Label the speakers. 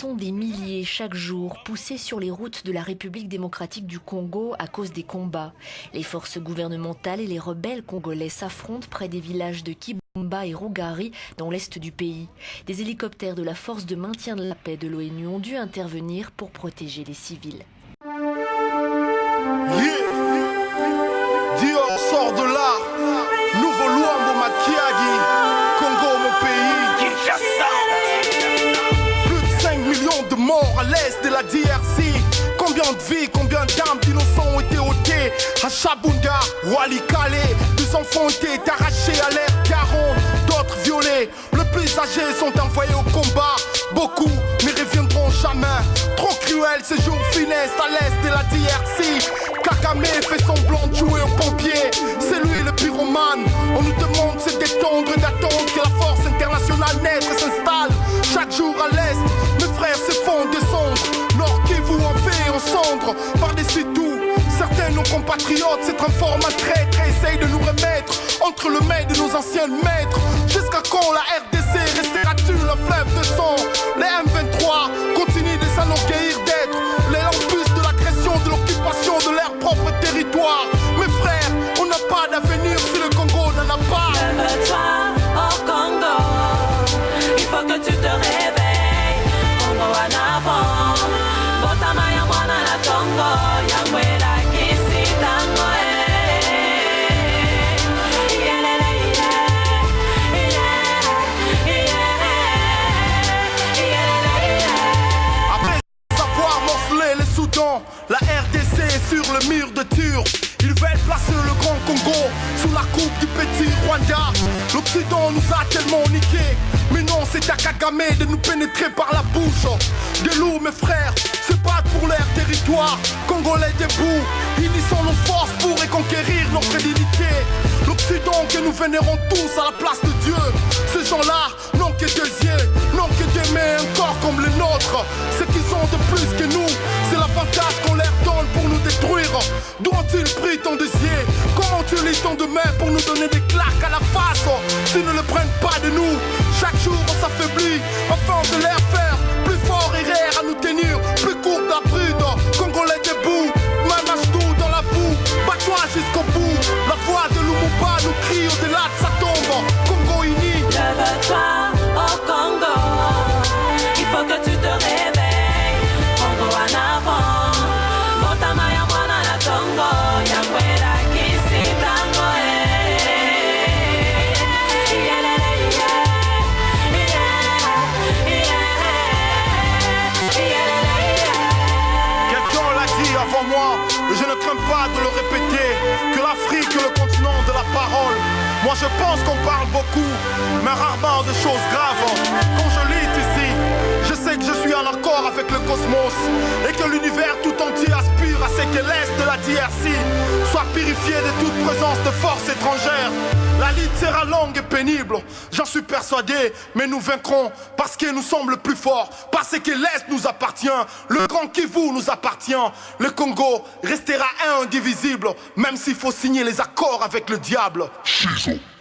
Speaker 1: sont des milliers chaque jour poussés sur les routes de la République démocratique du Congo à cause des combats. Les forces gouvernementales et les rebelles congolais s'affrontent près des villages de Kibumba et Rugari dans l'est du pays. Des hélicoptères de la force de maintien de la paix de l'ONU ont dû intervenir pour protéger les civils.
Speaker 2: Dior sort de là, nouveau Luambo Makiadi, Congo mon pays. Plus de 5 millions de morts à l'est de la DRC. Combien de vies, combien d'âmes d'innocents ont été ôtées à Chabunda, Walikale. Des enfants ont été arrachés à l'air Caron, d'autres violés. Les plus âgés sont envoyés au combat. Beaucoup ne reviendront jamais. Trop cruel ces jours funestes à l'est de la DRC. Kagame fait semblant de jouer aux pompiers. C'est lui le pyromane. On nous demande de se détendre et d'attendre que la force internationale naisse et s'installe. Chaque jour à l'est, mes frères se font descendre. Nord Kivu en fait en cendres. Par-dessus tout, certains de nos compatriotes se transforment en traîtres et essayent de nous remettre entre le mail de nos anciens maîtres. Jusqu'à quand la RDC restera-t-il un fleuve de sang? Les M23 continuent de s'enorgueillir d'être les lampus de l'agression, de l'occupation de leur propre territoire. Mes frères, on n'a pas d'avenir si le Congo n'en a pas.
Speaker 3: Lève-toi au Congo, il faut que tu te réveilles. Congo en avant, Botama ya mwana na Congo, Yangwela kisi tango
Speaker 2: La RDC est sur le mur de Tur. Ils veulent placer le grand Congo sous la coupe du petit Rwanda. L'Occident nous a tellement niqués, mais non, c'est à Kagame de nous pénétrer par la bouche. Des loups, mes frères, se battent pour leur territoire. Congolais debout, unissons nos forces pour reconquérir notre dignité. L'Occident que nous vénérons tous à la place de Dieu. Ces gens-là n'ont que deux yeux, n'ont que deux mains, un corps comme les nôtres. Ce qu'ils ont de plus que nous, c'est l'avantage qu'on leur donne pour nous détruire. D'où ont-ils pris ton désir? Comment tu lis ton demain pour nous donner des claques à la face? S'ils ne le prennent pas de nous, chaque jour on s'affaiblit afin de leur faire plus fort et rare à nous tenir plus court la bride. Congolais debout, même à genoux dans la boue, bats-toi jusqu'au bout. La voix de Lumumba nous crie au-delà de sa tombe. Congo uni.
Speaker 3: Lève-toi au Congo, il faut que tu te réveilles. Congo en avant, Botama ya mwana na Congo, Yangwela kisi tango
Speaker 2: Quelqu'un l'a dit avant moi, et je ne crains pas de le répéter, que l'Afrique est le continent de la parole. Moi je pense qu'on parle beaucoup, mais rarement de choses graves. Quand je lis ici, je sais que je suis en accord avec le cosmos et que l'univers tout entier aspire à ce que l'Est de la DRC soit purifié de toute présence de forces étrangères. La lutte sera longue et pénible, j'en suis persuadé, mais nous vaincrons parce que nous sommes le plus forts, parce que l'Est nous appartient, le grand Kivu nous appartient. Le Congo restera indivisible, même s'il faut signer les accords avec le diable.
Speaker 4: Shizo.